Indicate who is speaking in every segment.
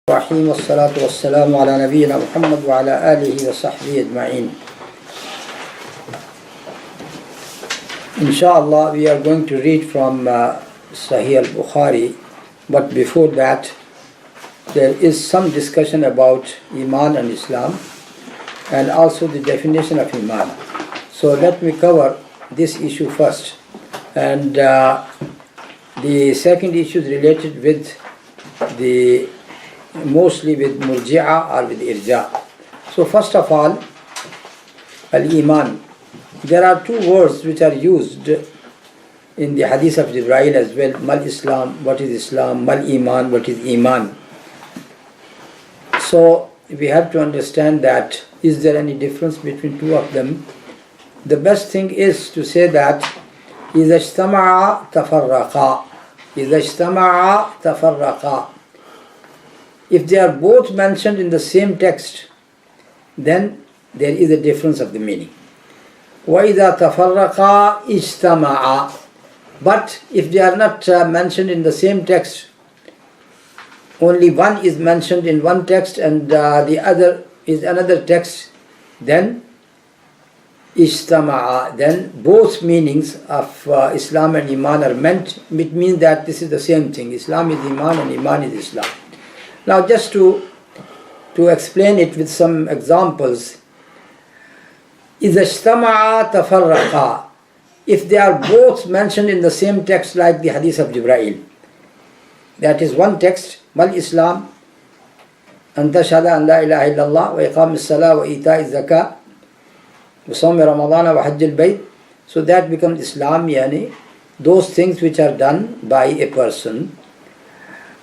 Speaker 1: الرحيم والصلاة والسلام على نبينا محمد وعلى آله وصحبه أجمعين. Inshallah, we are going to read from Sahih Al-Bukhari, but before that, there is some discussion about Eman and Islam and also the definition of Eman. So let me cover this issue first. And the second issue is related with mostly with Murji'a or with Irja. So first of all, Al-Iman. There are two words which are used in the hadith of Jibreel as well. Mal Islam, what is Islam? Mal Iman, what is Iman? So we have to understand that, is there any difference between two of them? The best thing is to say that إِذَا اجْتَمَعَا تَفَرَّقَا. إِذَا اجْتَمَعَا تَفَرَّقَا. If they are both mentioned in the same text, then there is a difference of the meaning. وَإِذَا تَفَرَّقَا اجْتَمَعَا. But if they are not mentioned in the same text, only one is mentioned in one text and the other is another text, then اجْتَمَعَا. Then both meanings of Islam and Iman are meant. It means that this is the same thing. Islam is Iman and Iman is Islam. Now just to explain it with some examples, إِذَا اجْتَمَعَا تَفَرَّقَا. If they are both mentioned in the same text like the hadith of Jibreel, that is one text, Mal Islam, أَن تَشْهَدَ أَن لَا إِلَهَ إِلَّا اللَّهِ وَإِقَامِ الصَّلَاةِ وَإِيتَاءِ الزَّكَاةِ وَصَوْمِ رَمَضَانَ وَحَجِّ الْبَيْتِ. So that becomes Islam, yani those things which are done by a person.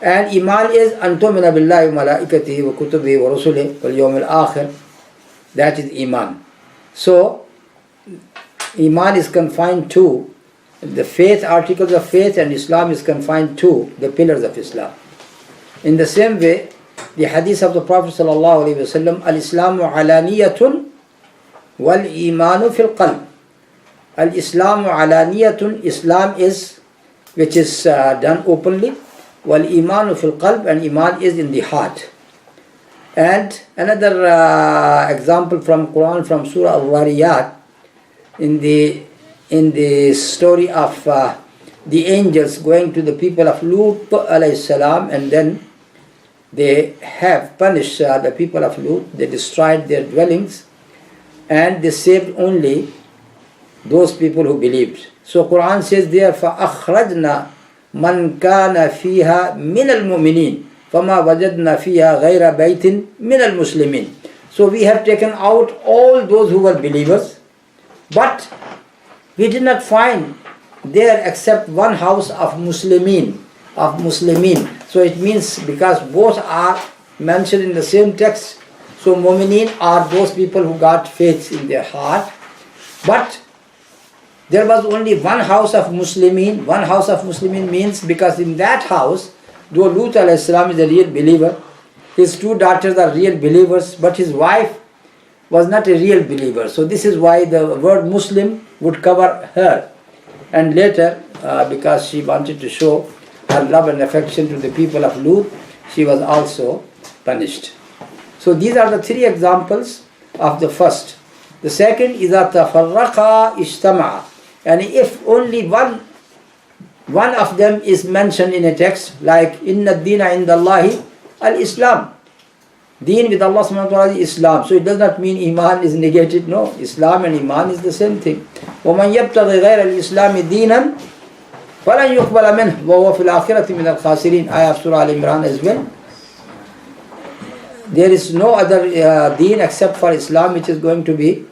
Speaker 1: And Iman is أَن تُؤْمِنَ بِاللَّهِ وَمَلَائِكَتِهِ وَكُتُبِهِ وَرُسُلِهِ وَالْيَوْمِ الْآخِرِ. That is Iman. So Iman is confined to the faith, articles of faith, and Islam is confined to the pillars of Islam. In the same way, the hadith of the Prophet ﷺ, Al-Islamu alaniyatun wal-imanu fil qalb. Al-Islamu alaniyatun, Islam is which is done openly, wal-imanu fil qalb, and Iman is in the heart. And another example from Quran, from Surah Al-Wariyat, in the story of the angels going to the people of Lut alayhi salam, and then they have punished the people of Lut. They destroyed their dwellings and they saved only those people who believed. So Quran says there, فَأَخْرَجْنَا مَنْ كَانَ فِيهَا مِنَ الْمُؤْمِنِينَ فَمَا وَجَدْنَا فِيهَا غَيْرَ بَيْتٍ مِنَ الْمُسْلِمِينَ. So we have taken out all those who were believers, but we did not find there except one house of Muslimin. So it means because both are mentioned in the same text, so Mu'minin are those people who got faith in their heart. But there was only one house of Muslimin. One house of Muslimin means because in that house, though Lut alayhi salam is a real believer, his two daughters are real believers, but his wife was not a real believer. So this is why the word Muslim would cover her. And later, because she wanted to show her love and affection to the people of Lut, she was also punished. So these are the three examples of the first. The second is that تَفَرَّقَا اجْتَمَعَا. And if only one of them is mentioned in a text, like إِنَّ الدِّينَ عِنْدَ اللَّهِ al-Islam. Deen with Allah subhanahu wa ta'ala is Islam. So it does not mean Iman is negated. No, Islam and Iman is the same thing. وَمَنْ يَبْتَغِ غَيْرَ الْإِسْلَامِ دِينًا فَلَنْ يُقْبَلَ مِنْهُ وَهُوَ فِي الْآخِرَةِ مِنَ الْخَاسِرِينَ. Ayah of Surah Al-Imran as well. There is no other deen except for Islam which is going to be,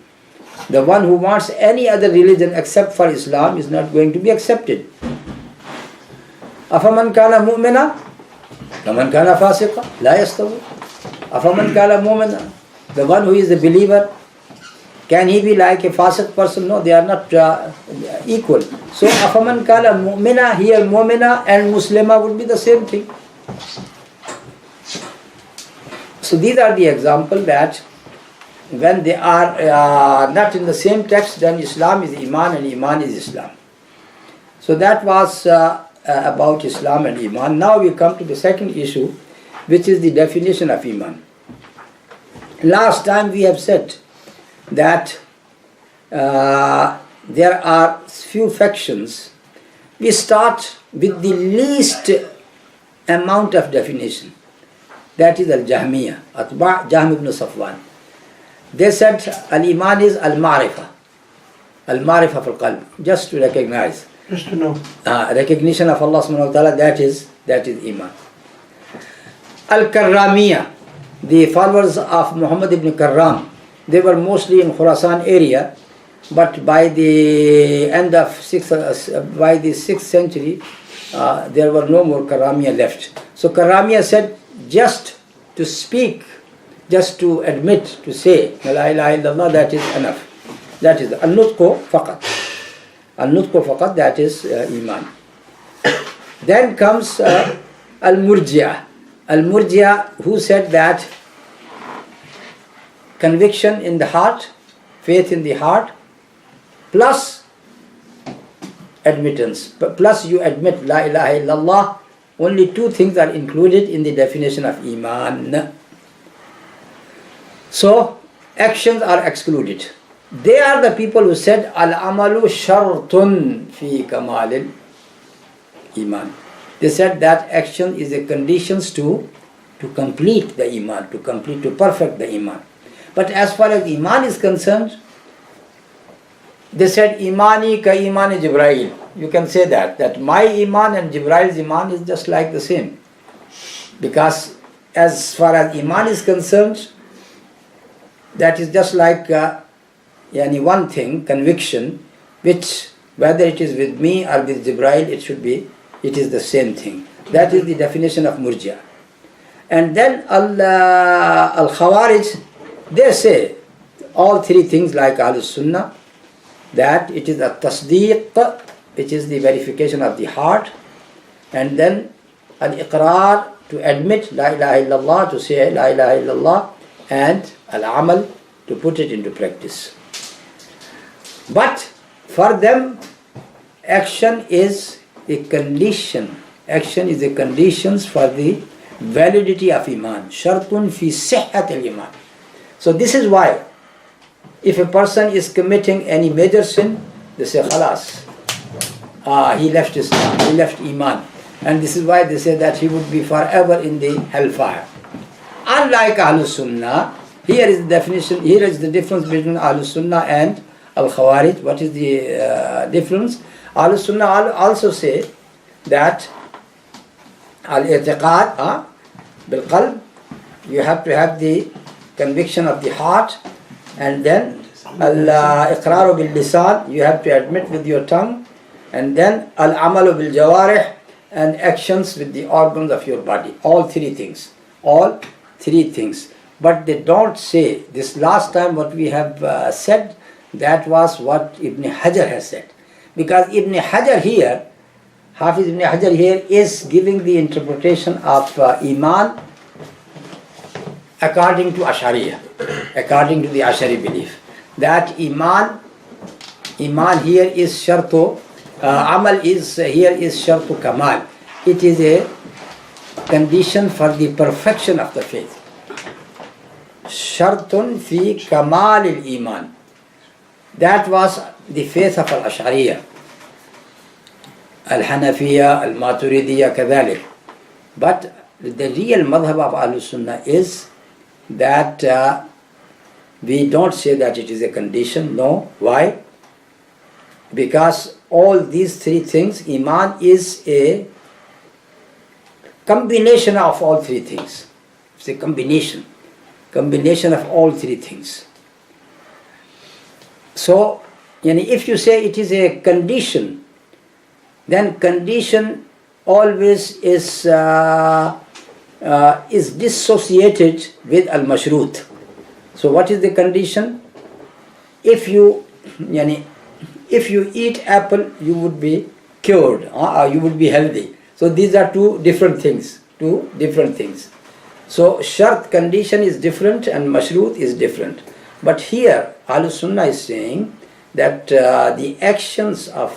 Speaker 1: the one who wants any other religion except for Islam is not going to be accepted. أَفَمَنْ كَانَ مُؤْمِنًا كَمَنْ كَانَ فَاسِقًا لَا يَسْتَوُونَ. أَفَمَنْ كَانَ مُؤْمِنًا, the one who is a believer, can he be like a fasiq person? No, they are not equal. So أَفَمَنْ كَانَ مُؤْمِنًا, here mu'mina and muslima would be the same thing. So these are the examples that when they are not in the same text, then Islam is Iman and Iman is Islam. So that was about Islam and Iman. Now we come to the second issue, which is the definition of Iman. Last time we have said that there are few factions. We start with the least amount of definition. That is Al-Jahmiyyah, Atba' Jahm ibn Safwan. They said Al-Iman is Al-Ma'rifah. Al-Ma'rifah fil qalb, just to recognize.
Speaker 2: Just to know.
Speaker 1: Recognition of Allah subhanahu wa ta'ala, that is Iman. Al-Karramiyah, the followers of Muhammad ibn Karram, they were mostly in Khurasan area, but by the end of by the 6th century, there were no more Karramiyah left. So Karramiyah said, just to speak, just to admit, to say La ilaha illallah, that is enough. That is Al-Nutqu faqat. Al-Nutqu faqat, that is Iman. Then comes Al-Murji'ah. Al-Murji'ah, who said that conviction in the heart, faith in the heart, plus admittance, plus you admit La ilaha illallah, only two things are included in the definition of Iman. So actions are excluded. They are the people who said Al-Amalu Shartun fi Kamalil Iman. They said that action is a conditions to complete the Iman, to perfect the Iman. But as far as Iman is concerned, they said Imani ka Imani Jibrail. You can say that my Iman and Jibrail's Iman is just like the same. Because as far as Iman is concerned, that is just like one thing, conviction, which whether it is with me or with Jibrail, it is the same thing. That is the definition of Murji'ah. And then Al-Khawarij, they say all three things like Ahl-Sunnah, that it is a tasdeeq, which is the verification of the heart, and then al-iqrar, to admit La ilaha illallah, to say La ilaha illallah, and al-amal, to put it into practice. But for them, action is a condition. Action is a condition for the validity of Iman. Shartun fi sihhat al-Iman. So this is why, if a person is committing any major sin, they say, Khalas, he left Islam, he left Iman. And this is why they say that he would be forever in the hellfire. Unlike Ahlus Sunnah, here is the definition, here is the difference between Ahlus Sunnah and Al-Khawarij. What is the difference? Ahlus Sunnah also say that Al-I'tiqad bil-qalb, you have to have the conviction of the heart, and then Al-Iqraru bil-lisan, you have to admit with your tongue, and then Al-Amalu bil-Jawarih, and actions with the organs of your body. All three things. All three things. But they don't say, this last time what we have said, that was what Ibn Hajar has said. Because Ibn Hajar here, Hafiz Ibn Hajar here is giving the interpretation of Iman according to Ash'ariyah, according to the Ash'ari belief. That Iman here is Shartu, Amal is here is Shartu Kamal. It is a condition for the perfection of the faith. Shartun fi Kamal al-Iman. That was the faith of Al-Ash'ariyah, Al-Hanafiyah, Al-Maturidiyah, كذلك. But the real madhab of Ahl-Sunnah is that we don't say that it is a condition. No. Why? Because all these three things, Iman is a combination of all three things. It's a combination of all three things. So, if you say it is a condition, then condition always is dissociated with al-mashrut. So what is the condition? If you eat apple, you would be cured, or you would be healthy. So these are two different things. So shart, condition, is different, and mashrut is different. But here Ahl-Sunnah is saying that the actions of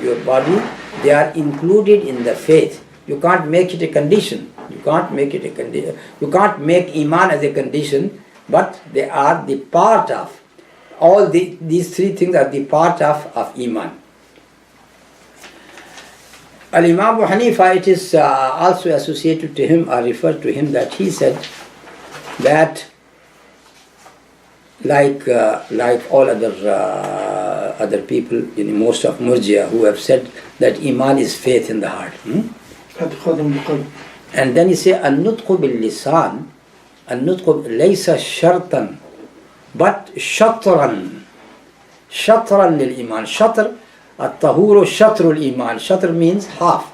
Speaker 1: your body, they are included in the faith. You can't make it a condition. You can't make it a condition. You can't make Iman as a condition, but they are the part of. These three things are the part of Iman. Al-Imam Abu Hanifa, it is also associated to him or referred to him that he said that like all other people, most of Murjia who have said that Iman is faith in the heart. And then he said, An-nutqu bil-lisan, An-nutqu laysa shartan, but shatran. Shatran lil-Iman. Shatr, at-tahuru shatrul Iman. Shatr means half,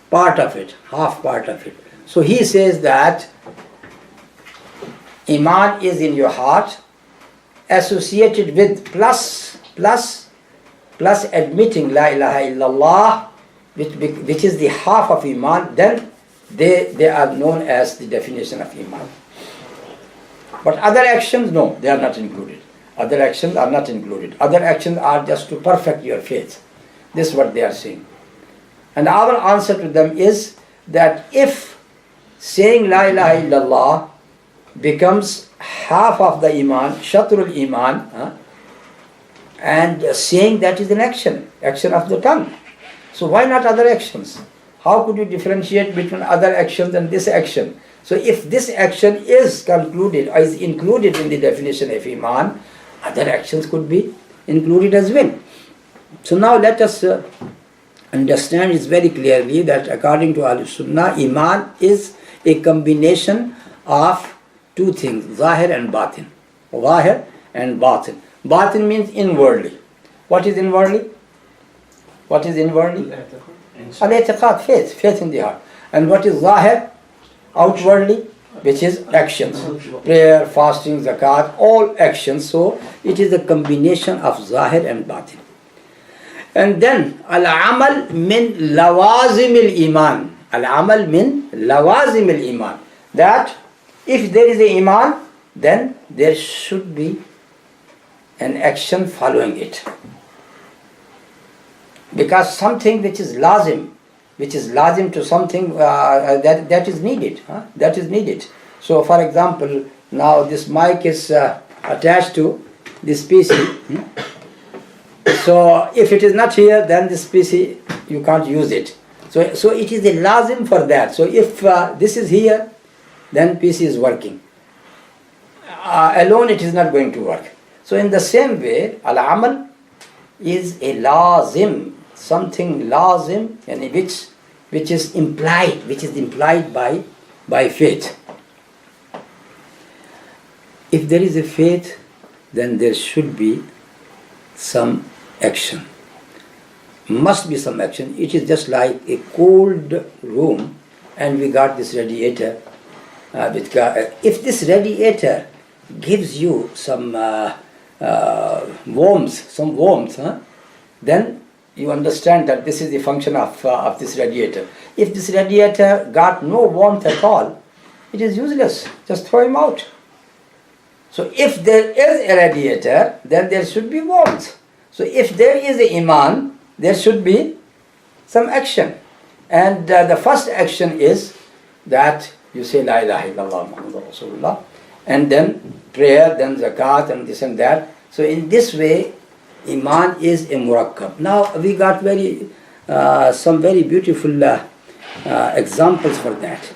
Speaker 1: part of it, half part of it. So he says that Iman is in your heart, associated with plus admitting La ilaha illallah, which is the half of Iman, then they are known as the definition of Iman. But other actions, no, they are not included. Other actions are not included. Other actions are just to perfect your faith. This is what they are saying. And our answer to them is that if saying La ilaha illallah becomes half of the Iman, shatrul Iman, and saying that is an action of the tongue. So why not other actions? How could you differentiate between other actions and this action? So if this action is included in the definition of Iman, other actions could be included as well. So now let us understand this very clearly that according to Ahl-Sunnah, Iman is a combination of two things, Zahir and Batin. Zahir and Batin. Batin means inwardly. What is inwardly? What is inwardly? Al-I'tiqad, faith in the heart. And what is Zahir? Outwardly, which is actions. Prayer, fasting, zakat, all actions. So it is a combination of Zahir and Batin. And then Al-Amal min lawazim al-Iman. Al-Amal min lawazim al-Iman. That if there is a Iman, then there should be an action following it. Because something which is lazim to something that is needed. That is needed. So for example, now this mic is attached to this PC. So if it is not here, then this PC, you can't use it. So it is a lazim for that. So if this is here, then PC is working. Alone it is not going to work. So in the same way, al-amal is a lazim, something lazim, and which is implied by faith. If there is a faith, then there should be some action. Must be some action. It is just like a cold room, and we got this radiator. If this radiator gives you some warmth, then you understand that this is the function of this radiator. If this radiator got no warmth at all, it is useless. Just throw him out. So if there is a radiator, then there should be warmth. So if there is a Iman, there should be some action. And the first action is that you say La ilaha illallah Muhammadur Rasulullah, and then prayer, then zakat, and this and that. So in this way, Iman is a murakkab. Now we got some very beautiful examples for that.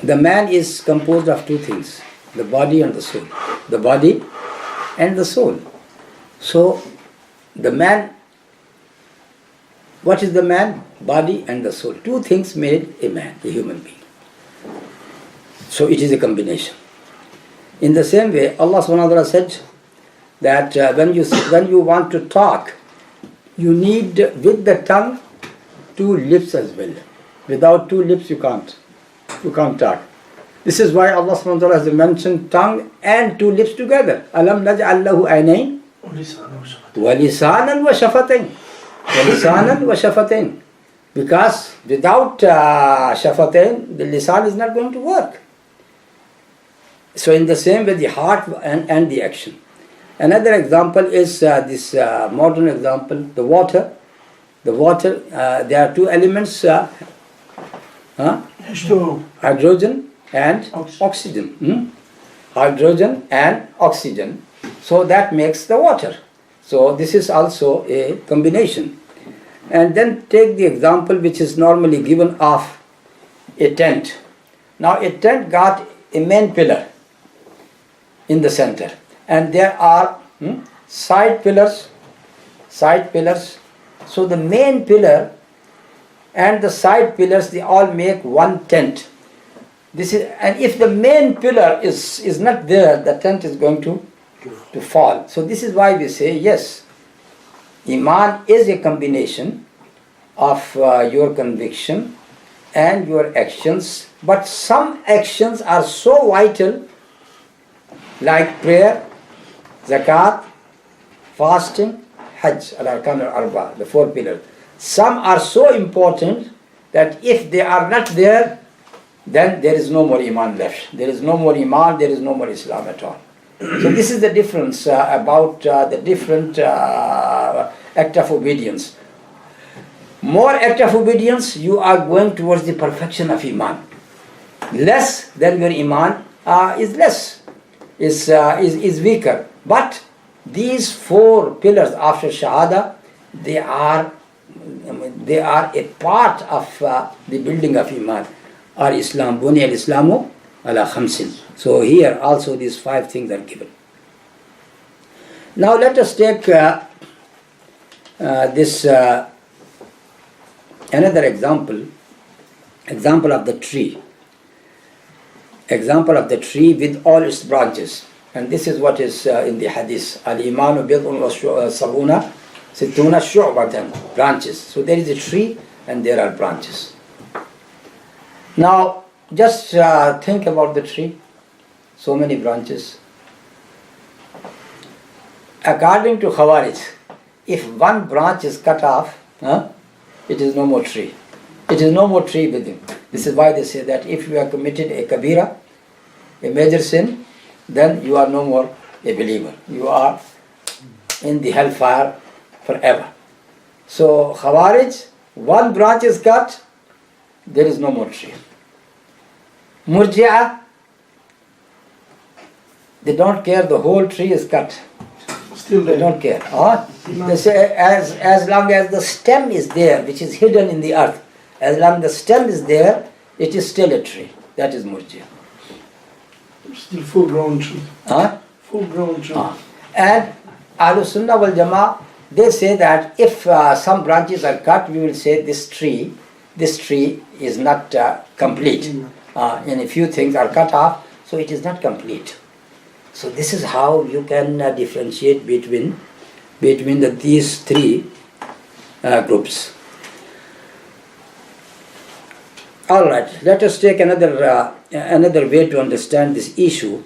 Speaker 1: The man is composed of two things, the body and the soul. The body and the soul. So the man, what is the man? Body and the soul. Two things made a man, a human being. So it is a combination. In the same way, Allah subhanahu wa ta'ala said that when you want to talk, you need with the tongue two lips as well. Without two lips you can't talk. This is why Allah subhanahu wa ta'ala has mentioned tongue and two lips together. Alam naj'al lahu aynayn wa lisanan wa shafatayn. Lisanan wa shafatayn. Because without shafatayn, the lisan is not going to work. So in the same way, the heart and the action. Another example is this modern example, the water. The water, there are two elements, hydrogen and oxygen. Hydrogen and oxygen. So that makes the water. So this is also a combination. And then take the example which is normally given of a tent. Now a tent got a main pillar in the center, and there are side pillars. So the main pillar and the side pillars, they all make one tent. And if the main pillar is not there, the tent is going to fall. So this is why we say, yes, Iman is a combination of your conviction and your actions, but some actions are so vital, like prayer, zakat, fasting, hajj, al-arkan al-arba, the four pillars. Some are so important that if they are not there, then there is no more Iman left. There is no more Iman, there is no more Islam at all. So this is the difference about the different act of obedience. More act of obedience, you are going towards the perfection of Iman. Less, then your Iman is less, is weaker. But these four pillars after Shahada, they are a part of the building of Iman. Or Islam, Buni al-Islamu ala khamsin. So here also these five things are given. Now let us take this another example of the tree. Example of the tree with all its branches. And this is what is in the hadith. Al-Imanu bid'un wa sab'una sittuna shu'batan. Branches. So there is a tree and there are branches. Now just think about the tree. So many branches. According to Khawarij, if one branch is cut off, it is no more tree. It is no more tree with him. This is why they say that if you have committed a kabira, a major sin, then you are no more a believer. You are in the hellfire forever. So Khawarij, one branch is cut, there is no more tree. Murji'ah, they don't care, the whole tree is cut.
Speaker 2: Still there.
Speaker 1: They don't care. They say as long as the stem is there, which is hidden in the earth, as long as the stem is there, it is still a tree. That is Murji'ah.
Speaker 2: Still full-grown tree. Full-grown tree.
Speaker 1: And Ahlus Sunnah wal Jama'ah, they say that if some branches are cut, we will say this tree is not complete. And a few things are cut off, so it is not complete. So this is how you can differentiate between these three groups. All right, let us take another way to understand this issue.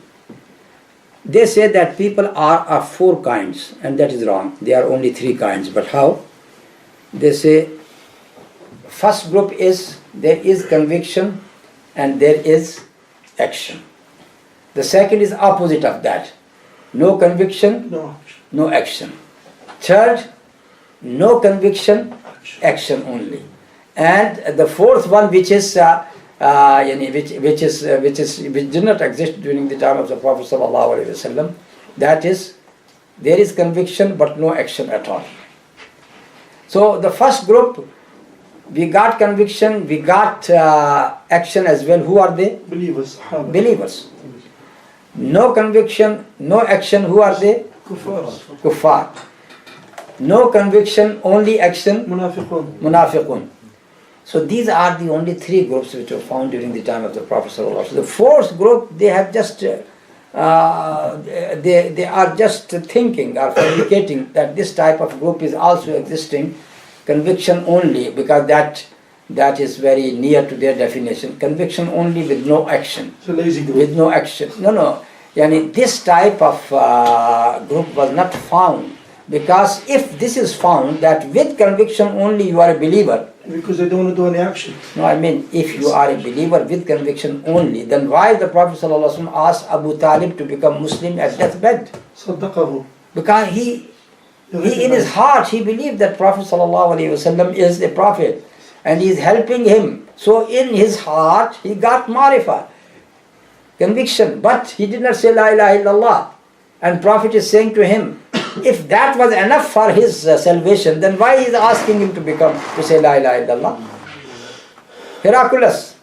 Speaker 1: They say that people are of four kinds, and that is wrong. There are only three kinds. But how? They say first group is there is conviction and there is action. The second is opposite of that. No conviction, no action. Third, no conviction, action only. And the fourth one, which did not exist during the time of the Prophet ﷺ, that is, there is conviction but no action at all. So the first group, we got conviction, we got action as well. Who are they?
Speaker 2: Believers.
Speaker 1: Believers. No conviction, no action. Who are they? Kuffar. No conviction, only action. Munafiqun. So these are the only three groups which were found during the time of the Prophet ﷺ. The fourth group, they have just they are just thinking or fabricating that this type of group is also existing. Conviction only, because that is very near to their definition. Conviction only with no action.
Speaker 2: So lazy group.
Speaker 1: With no action. No. This type of group was not found, because if this is found that with conviction only you are a believer.
Speaker 2: Because they don't want to do any action.
Speaker 1: No, I mean if you are a believer with conviction only, then why the Prophet ﷺ asked Abu Talib to become Muslim at deathbed?
Speaker 2: Saddaqahu.
Speaker 1: Because he in his heart, he believed that Prophet ﷺ is a prophet and he is helping him. So in his heart, he got marifah, conviction, but he did not say La ilaha illallah. And Prophet is saying to him, if that was enough for his salvation, then why he is asking him to say La ilaha illallah? Heraclius,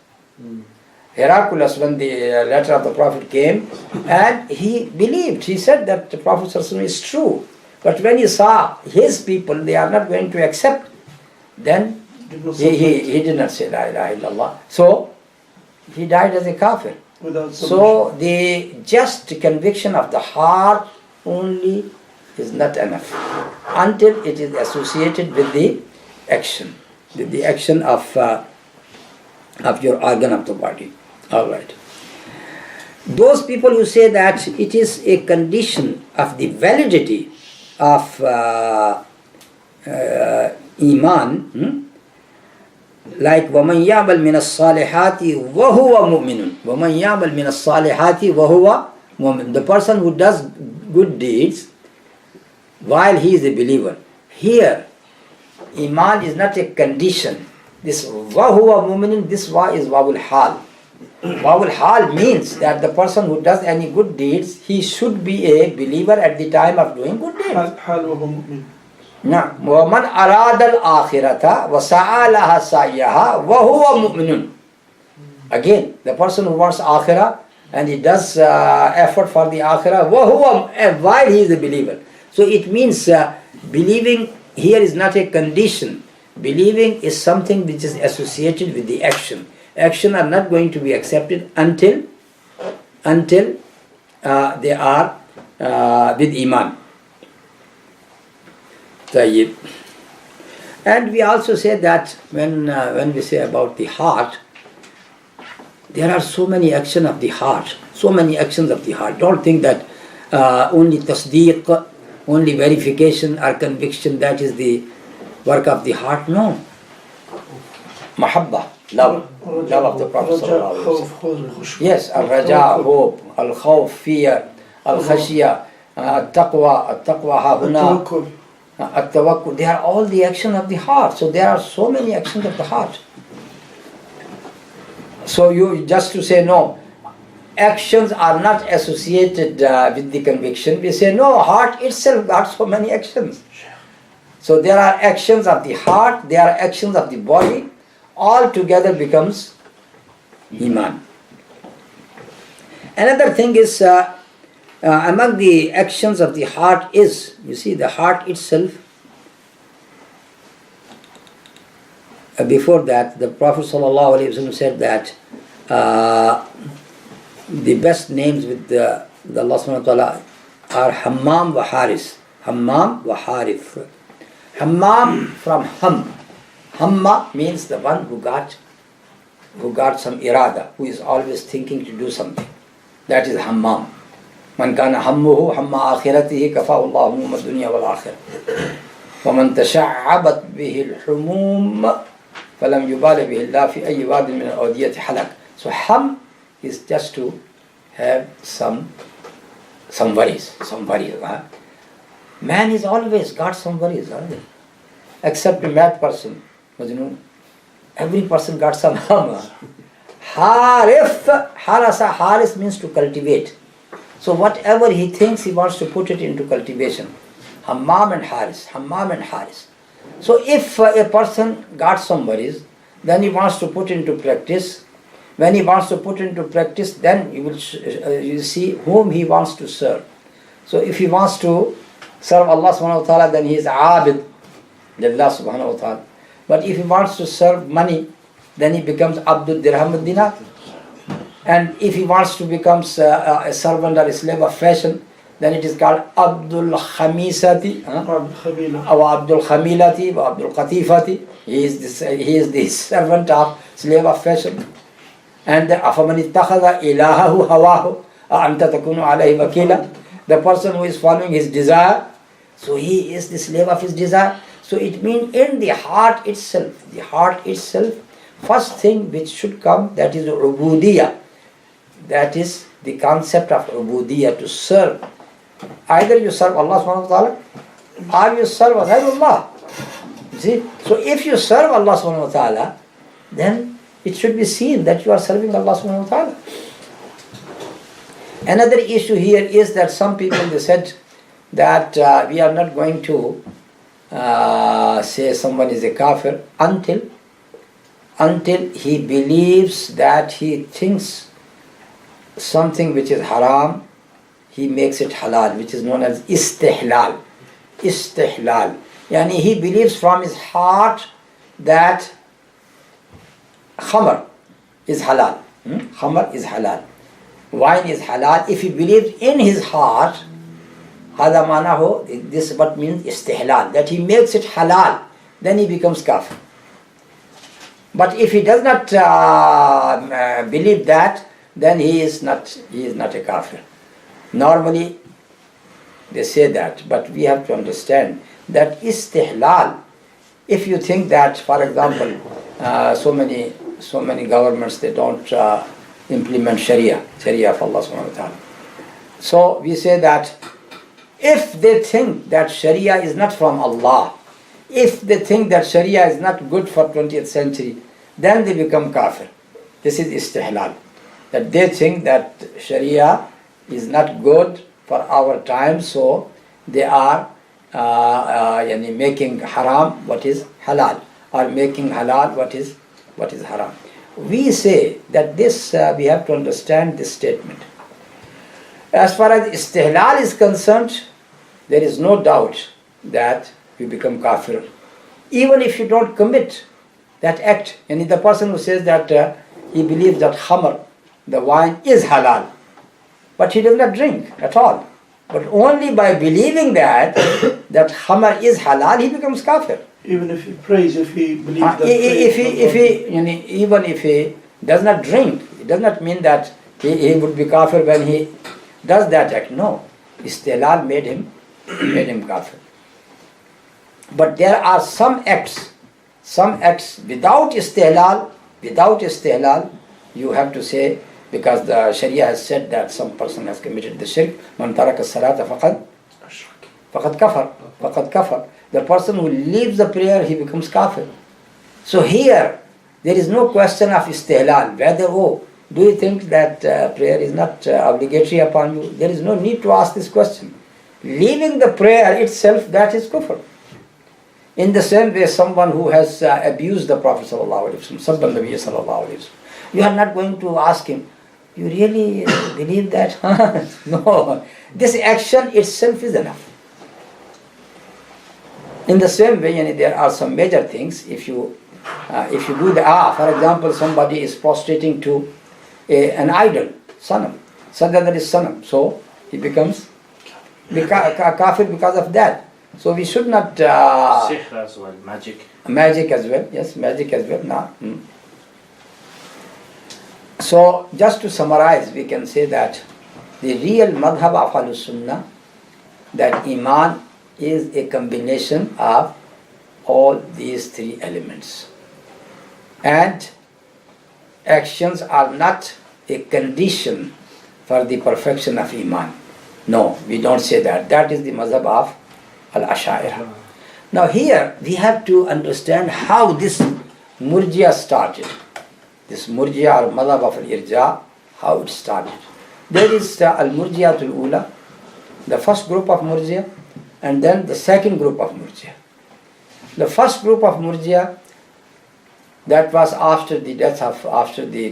Speaker 1: when the letter of the Prophet came, and he believed, he said that the Prophet ﷺ is true. But when he saw his people, they are not going to accept, then he did not say La ilaha illallah. So he died as a kafir. So the just conviction of the heart only is not enough until it is associated with the action of your organ of the body. All right. Those people who say that it is a condition of the validity of Iman, like وَمَنْ يَعْمَلْ مِنَ الصَّالِحَاتِ وَهُوَ مُؤْمِنٌ وَمَنْ يَعْمَلْ مِنَ الصَّالِحَاتِ وَهُوَ مُؤْمِنٌ. The person who does good deeds while he is a believer. Here, Iman is not a condition. This وَهُوَ مُؤْمِنٌ, this wa is wawul hal. Wawul hal means that the person who does any good deeds, he should be a believer at the time of doing good deeds. Now, وَمَنْ أَرَادَ الْآخِرَةَ وَسَعَى لَهَا سَعْيَهَا وَهُوَ مُؤْمِنٌ. Again, the person who wants akhirah and he does effort for the akhirah while he is a believer. So it means believing here is not a condition. Believing is something which is associated with the action. Action are not going to be accepted until they are with Iman. Tayyib. And we also say that when we say about the heart, there are so many actions of the heart. So many actions of the heart. Don't think that only tasdeeq, only verification or conviction, that is the work of the heart. No. Mahabba, love of the Prophet. Yes, al-raja, hope, al-khawf, fear, al-khashya, al-taqwa ha-huna, at-tawakkul. They are all the actions of the heart. So there are so many actions of the heart. So you just to say no, actions are not associated with the conviction. We say no, heart itself got so many actions. So there are actions of the heart, there are actions of the body, all together becomes Iman. Another thing is among the actions of the heart is, you see, the heart itself. Before that, the Prophet ﷺ said that the best names with the Allah subhanahu wa ta'ala are Hammam wa Haris. Hammam wa Harith. Hammam from Ham. Hamma means the one who got some irada, who is always thinking to do something. That is Hammam. Man kana hammuhu hamma akhiratihi kafahu Allahu humma dunya wal akhirah. Wa man tasha'abat bihi al-humum falam yubali bihi Allah fi ayyi wadin min al-awdiyati halak. So ham is just to have some worries. Huh? Man is always got some worries, except a mad person. Every person got some ham. Haris means to cultivate. So whatever he thinks, he wants to put it into cultivation. Hammam and Haris. So if a person got some worries, then he wants to put into practice. When he wants to put into practice, then you see whom he wants to serve. So if he wants to serve Allah subhanahu wa ta'ala, then he is abid lillah subhanahu wa ta'ala. But if he wants to serve money, then he becomes Abdul Dirham al-Dinar. And if he wants to become a servant or a slave of fashion, then it is called Abdul Khamisati, or Abdul Khamilati, or Abdul Qatifati. He is the servant of slave of fashion. And أَفَمَنِ اتَّخَذَ إِلَهَهُ هَوَاهُ أَأَنْتَ تَكُونُ عَلَيْهِ وَكِيلًا. The person who is following his desire, so he is the slave of his desire. So it means in the heart itself, first thing which should come, that is ubudiyah. That is the concept of ubudiyah, to serve. Either you serve Allah subhanahu wa ta'ala or you serve Allah. See? So if you serve Allah subhanahu wa ta'ala, then it should be seen that you are serving Allah subhanahu wa ta'ala. Another issue here is that some people, they said that we are not going to say someone is a kafir until he believes that he thinks something which is haram, he makes it halal, which is known as istihlal. Istihlal. Yani he believes from his heart that khamr is halal. Khamr is halal. Wine is halal. If he believes in his heart, hada manahu, this what means istihlal, that he makes it halal, then he becomes kafir. But if he does not believe that, then he is not a kafir. Normally they say that, but we have to understand that istihlal, if you think that, for example, so many governments, they don't implement Sharia of Allah subhanahu wa ta'ala. So we say that if they think that Sharia is not from Allah, if they think that Sharia is not good for 20th century, then they become kafir. This is istihlal. That they think that Sharia is not good for our time, so they are making haram what is halal, or making halal what is haram. We say that this, we have to understand this statement. As far as istihlal is concerned, there is no doubt that you become kafir, even if you don't commit that act. And the person who says that he believes that khamr, the wine, is halal, but he does not drink at all, but only by believing that khamr is halal, he becomes kafir.
Speaker 2: Even if he prays, if he believes that
Speaker 1: even if he does not drink, it does not mean that he would be kafir when he does that act. No, istihlal made him kafir. But there are some acts without istihlal, you have to say, because the Sharia has said that some person has committed the shirk. Man taraka salata faqad kafar. The person who leaves the prayer, he becomes kafir. So here, there is no question of istihlal, whether, do you think that prayer is not obligatory upon you? There is no need to ask this question. Leaving the prayer itself, that is kufr. In the same way, someone who has abused the Prophet ﷺ, you are not going to ask him, you really believe that? No, this action itself is enough. In the same way, there are some major things. If you do for example, somebody is prostrating to an idol, sanam, that is sanam, so he becomes kafir because of that. So we should not...
Speaker 3: Sihr as well, magic.
Speaker 1: Magic as well, yes, magic as well. Nah. So just to summarize, we can say that the real madhab of Ahlus-Sunnah, that Iman is a combination of all these three elements. And actions are not a condition for the perfection of Iman. No, we don't say that. That is the madhab of Al-Ash'ariyah. Now here we have to understand how this Murji'ah started. This Murji'ah or madhab of Al-Irja, how it started. There is Al-Murji'atul Ula, the first group of Murji'ah, and then the second group of Murji'ah. The first group of Murji'ah, that was after the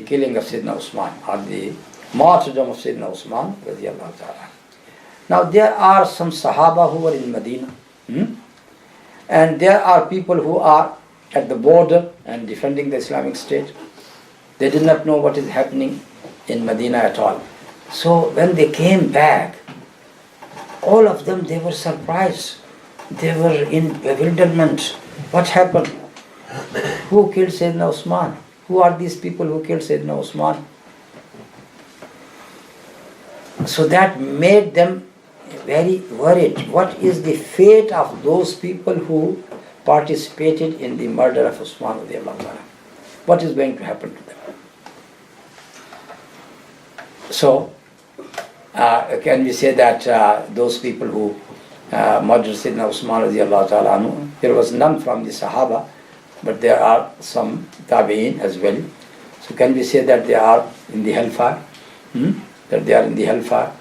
Speaker 1: killing of Sayyidina Usman, or the martyrdom of Sayyidina Usman. Now there are some Sahaba who were in Medina, and there are people who are at the border and defending the Islamic State. They did not know what is happening in Medina at all. So when they came back, all of them, they were surprised. They were in bewilderment. What happened? Who killed Sayyidina Usman? Who are these people who killed Sayyidina Usman? So that made them very worried. What is the fate of those people who participated in the murder of Usman? What is going to happen to them? So Can we say that those people who murdered Sayyidina Usman radiallahu ta'ala anhu, there was none from the Sahaba, but there are some Tabi'in as well. So can we say that they are in the hellfire? That they are in the hellfire?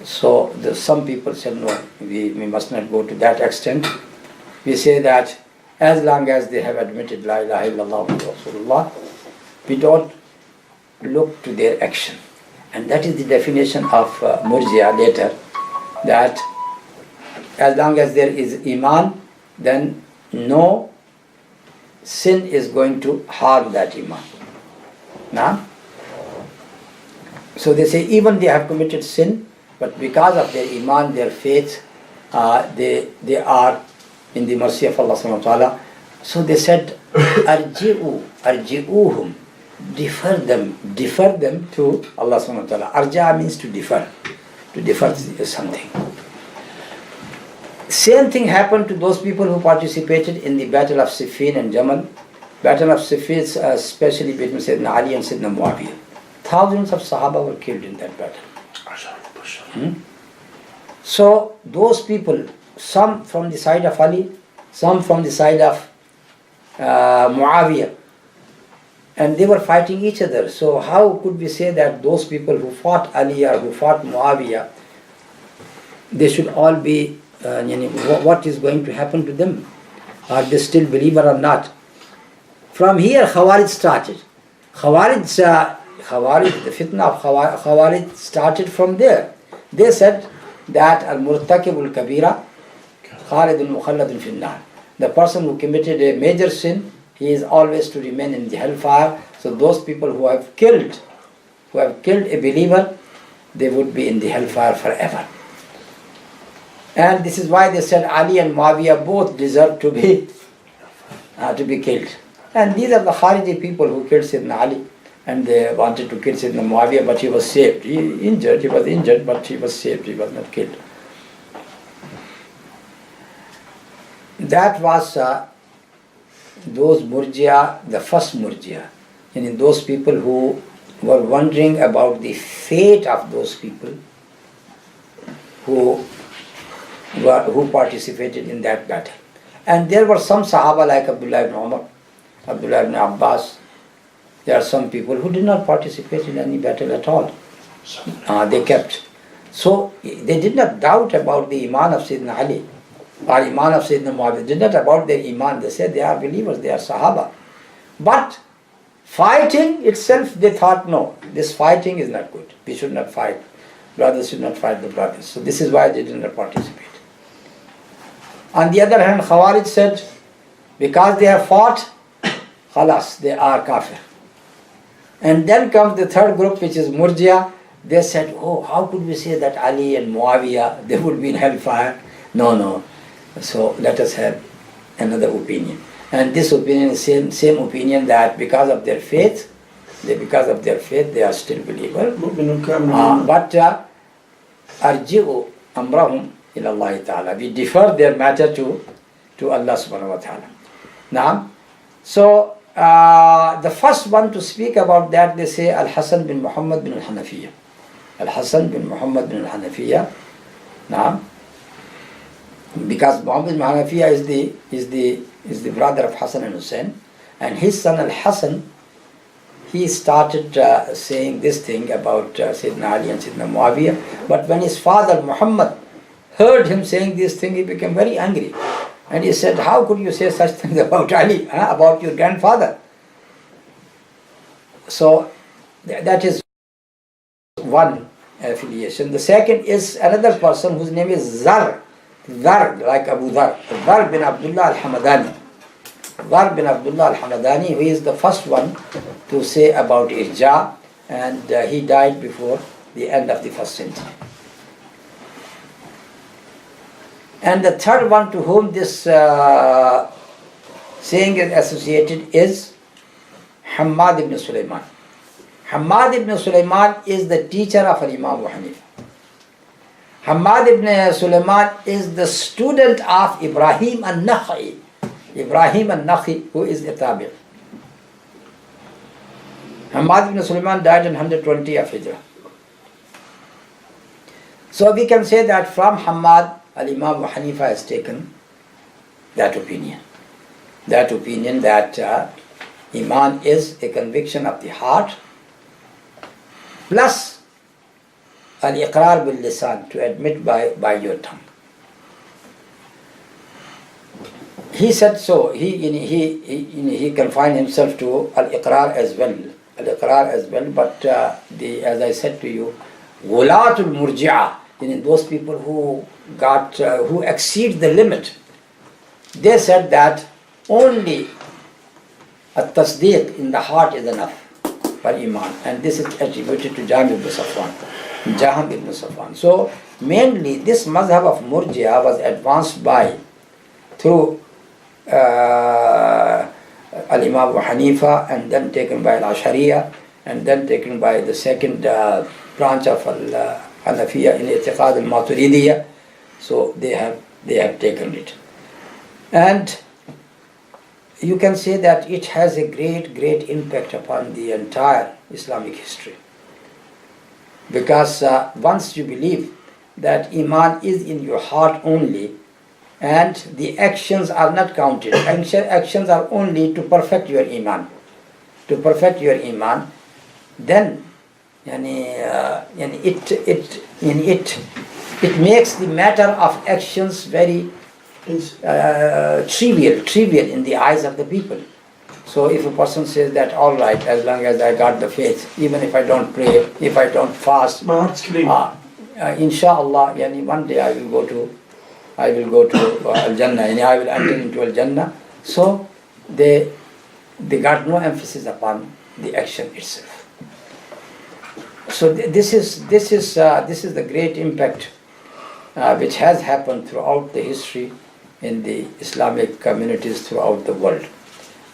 Speaker 1: So some people said no, we must not go to that extent. We say that as long as they have admitted La ilaha illallah Rasulullah, we don't look to their action. And that is the definition of Murji'a later, that as long as there is Iman, then no sin is going to harm that Iman. Now, so they say even they have committed sin, but because of their Iman, their faith, they are in the mercy of Allah subhanahu wa ta'ala. So they said, arji'uhum, defer them to Allah subhanahu wa ta'ala. Arja means to defer. To defer is something. Same thing happened to those people who participated in the battle of Siffin and Jamal. Battle of Siffin, especially between Sayyidina Ali and Sayyidina Muawiyah. Thousands of Sahaba were killed in that battle. So those people, some from the side of Ali, some from the side of Muawiyah, and they were fighting each other. So how could we say that those people who fought Ali or who fought Muawiyah, they should all be, what is going to happen to them? Are they still believer or not? From here Khawarij started. The fitna of Khawarij started from there. They said that al-murtakibul kabira khalidun mukhalladun finnar. The person who committed a major sin, he is always to remain in the hellfire. So those people who have killed a believer, they would be in the hellfire forever. And this is why they said Ali and Muawiyah both deserve to be killed. And these are the Khariji people who killed Sayyidina Ali, and they wanted to kill Sayyidina Muawiyah, but he was saved. He was injured, but he was saved. He was not killed. That was those Murji'a, the first Murji'a, and those people who were wondering about the fate of those people who participated in that battle. And there were some Sahaba like Abdullah ibn Umar, Abdullah ibn Abbas. There are some people who did not participate in any battle at all. They kept. So they did not doubt about the Iman of Sayyidina Ali or Iman of Sayyidina Muawiyah. They did not about their Iman. They said they are believers, they are Sahaba. But fighting itself, they thought, no, this fighting is not good. We should not fight. Brothers should not fight the brothers. So this is why they did not participate. On the other hand, Khawarij said, because they have fought, khalas, they are kafir. And then comes the third group, which is Murji'a. They said, oh, how could we say that Ali and Muawiyah, they would be in hellfire? No. So let us have another opinion. And this opinion is same opinion that because of their faith, they are still believers. But arji'u amrahum ila Allah ta'ala. We defer their matter to Allah subhanahu wa ta'ala. Now, so the first one to speak about that, they say Al-Hasan bin Muhammad bin Al-Hanafiyyah. Al-Hasan bin Muhammad bin Al-Hanafiyyah. Now, because Muhammad bin Hanafiyyah is the brother of Hasan and Hussein, and his son Al-Hasan, he started saying this thing about Sayyidina Ali and Sayyidina Muawiyah. But when his father Muhammad heard him saying this thing, he became very angry. And he said, how could you say such things about Ali, about your grandfather? So that is one affiliation. The second is another person whose name is Zar, like Abu Dhar, Zar bin Abdullah al-Hamadani. Zar bin Abdullah al-Hamadani, who is the first one to say about Irja, and he died before the end of the first century. And the third one to whom this saying is associated is Hammad ibn Sulaiman. Hammad ibn Sulaiman is the teacher of Imam Abu Hanifa. Hammad ibn Sulaiman is the student of Ibrahim al-Nakha'i. Ibrahim al-Nakha'i, who is the Tabi'. Hammad ibn Sulaiman died in 120 of Hijrah. So we can say that from Hamad, Al-Imam Abu Hanifa has taken that opinion. That opinion that Iman is a conviction of the heart plus Al-Iqrar bil-Lisan, to admit by your tongue. He said so. He confined himself to Al-Iqrar as well. Al-Iqrar as well, but as I said to you, Ghulatul Murji'ah, those people who exceed the limit, they said that only a tasdeeq in the heart is enough for Iman, and this is attributed to Jaham ibn Safwan. So mainly this mazhab of Murji'ah was advanced through Al-Imam Abu Hanifa, and then taken by Al-Ashariya, and then taken by the second branch of Al-Hanafiya in I'tiqad al-Maturidiyya. So they have taken it. And you can say that it has a great impact upon the entire Islamic history. Because once you believe that Iman is in your heart only, and the actions are not counted, actions are only to perfect your Iman. To perfect your Iman, then it makes the matter of actions very trivial in the eyes of the people. So if a person says that, all right, as long as I got the faith, even if I don't pray, if I don't fast,
Speaker 2: my heart's clean.
Speaker 1: inshallah, one day I will go to Al-Jannah, I will enter into Al-Jannah. So they got no emphasis upon the action itself. So this is the great impact which has happened throughout the history in the Islamic communities throughout the world.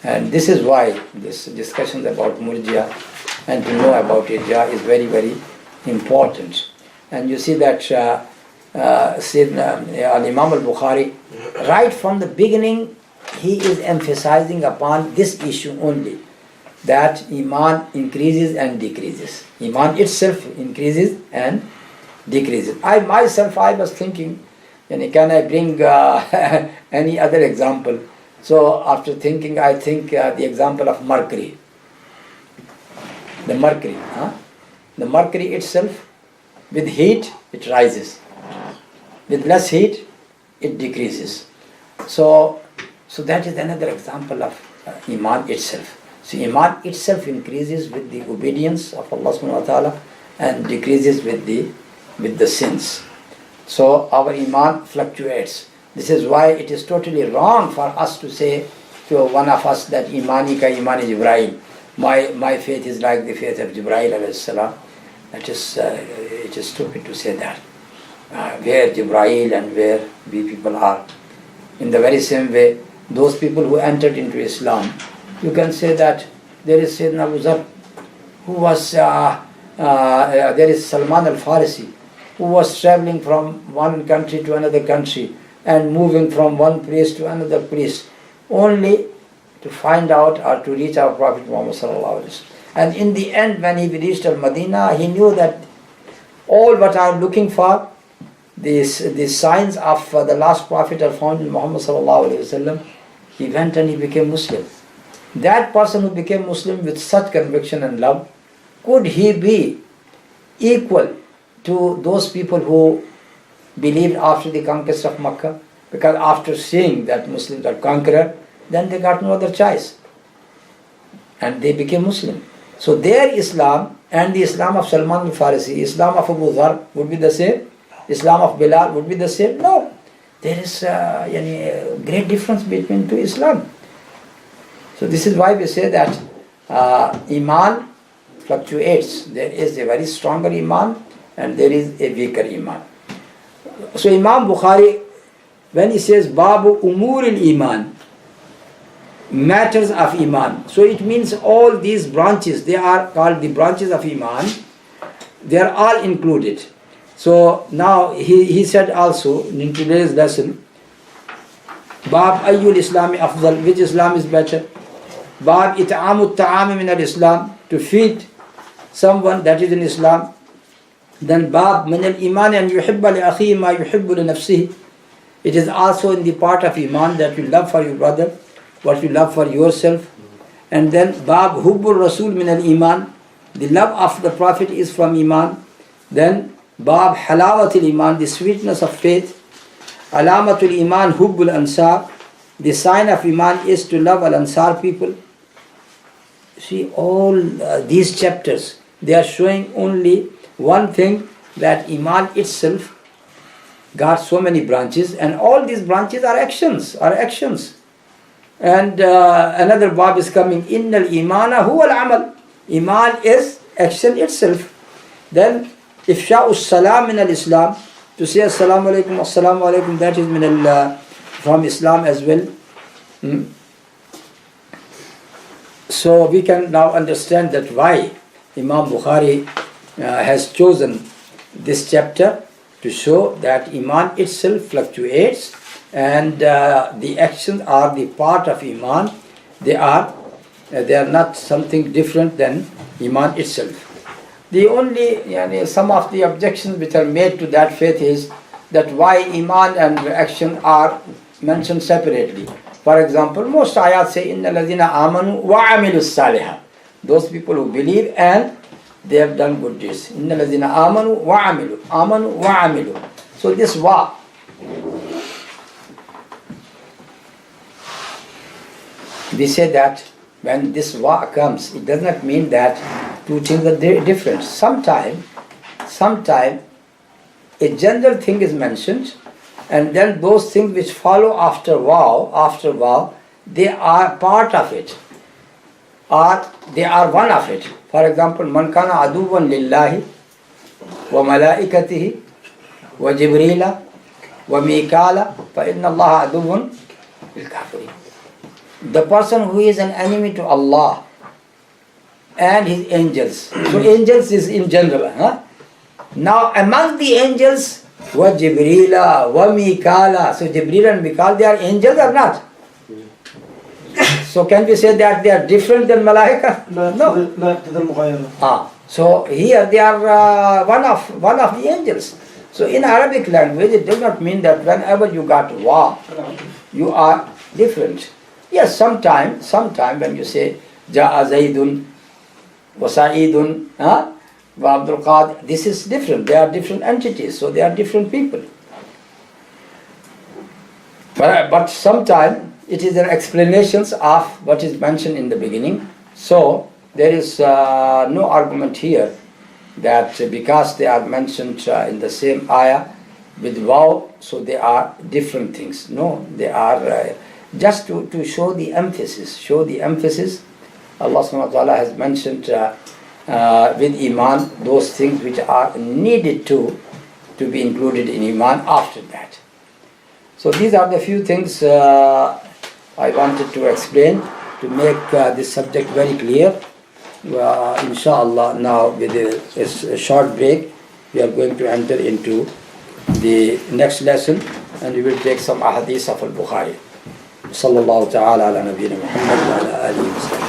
Speaker 1: And this is why this discussion about Murji'ah and to know about Irja is very important. And you see that Al-Imam Al-Bukhari, right from the beginning, he is emphasizing upon this issue only, that Iman increases and decreases. Iman itself increases and decreases. I was thinking, can I bring any other example? So after thinking, I think the example of mercury. The mercury itself, with heat, it rises. With less heat, it decreases. So that is another example of Iman itself. So Iman itself increases with the obedience of Allah subhanahu wa ta'ala and decreases with the sins. So our Iman fluctuates. This is why it is totally wrong for us to say to one of us that Imani ka Iman Jibreel. My faith is like the faith of Jibreel alayhi salam. It is stupid to say that. Where Jibreel and where we people are. In the very same way, those people who entered into Islam, you can say that there is Sayyidina Abu Zar, who was, there is Salman al-Farisi, who was traveling from one country to another country and moving from one place to another place, only to find out or to reach our Prophet Muhammad sallallahu alaihi wasallam. And in the end, when he reached Al-Madinah, he knew that all what I am looking for, these signs of the last Prophet are found in Muhammad sallallahu alaihi wasallam. He went and he became Muslim. That person who became Muslim with such conviction and love, could he be equal to those people who believed after the conquest of Makkah? Because after seeing that Muslims are conqueror, then they got no other choice. And they became Muslim. So their Islam and the Islam of Salman al-Farisi, Islam of Abu Dhar would be the same? Islam of Bilal would be the same? No. There is a great difference between two Islam. So this is why we say that Iman fluctuates. There is a very stronger Iman and there is a weaker Iman. So Imam Bukhari, when he says Babu Umur al-Iman, matters of Iman, so it means all these branches, they are called the branches of Iman, they are all included. So now he said also in today's lesson, Bab Ayyul Islami Afdal, which Islam is better? Bab It'amut Ta'ami min al-Islam, to feed someone, that is in Islam. Then Bab min al-Iman and yuhibba li akhihi ma yuhibbu li nafsihi. It is also in the part of Iman that you love for your brother what you love for yourself. And then Bab hubbul Rasul min al-Iman. The love of the Prophet is from Iman. Then Bab halawatul Iman, the sweetness of faith. Alamatul Iman hubbul Ansar. The sign of Iman is to love Al-Ansar people. See, all these chapters, they are showing only one thing, that Iman itself got so many branches, and all these branches are actions, And another bab is coming, Innal Imana huwa al-amal. Iman is action itself. Then, Ifsha'us salam min al-Islam, to say assalamu alaikum, that is from Islam as well. So we can now understand that why Imam Bukhari has chosen this chapter to show that Iman itself fluctuates, and the actions are the part of Iman. They are not something different than Iman itself. The only some of the objections which are made to that faith is that why Iman and action are mentioned separately. For example, most ayat say, Inna ladina amanu wa amilus salihah. Those people who believe and they have done good deeds. Inna ladina amanu wa amilu. So this wa, we say that when this wa comes, it does not mean that two things are different. Sometime a general thing is mentioned, and then those things which follow after wow, they are part of it, or they are one of it. For example, man kana aduwan lillahi wa malaikatihi wa jibrila wa mikala fa inna allaha aduwan lil kafirin. The person who is an enemy to Allah and his angels. So angels is in general. Now among the angels, wa Jibrila, wa Mikala. So Jibril and Mikal, they are angels or not? So can we say that they are different than Malaika? No. So here they are one of the angels. So in Arabic language, it does not mean that whenever you got wa, you are different. Yes, sometime when you say Ja'a Zaidun wa Sa'idun wa Abdul Qadir, this is different. They are different entities, so they are different people. But sometimes it is an explanations of what is mentioned in the beginning. So there is no argument here that because they are mentioned in the same ayah with waw, so they are different things. No, they are just to show the emphasis. Allah subhanahu wa ta'ala has mentioned with Iman those things which are needed to be included in Iman after that. So these are the few things I wanted to explain to make this subject very clear. Inshallah, now with a short break, we are going to enter into the next lesson, and we will take some ahadith of Al-Bukhari. Sallallahu ta'ala ala nabiyyina Muhammad wa ala alihi wa sallam.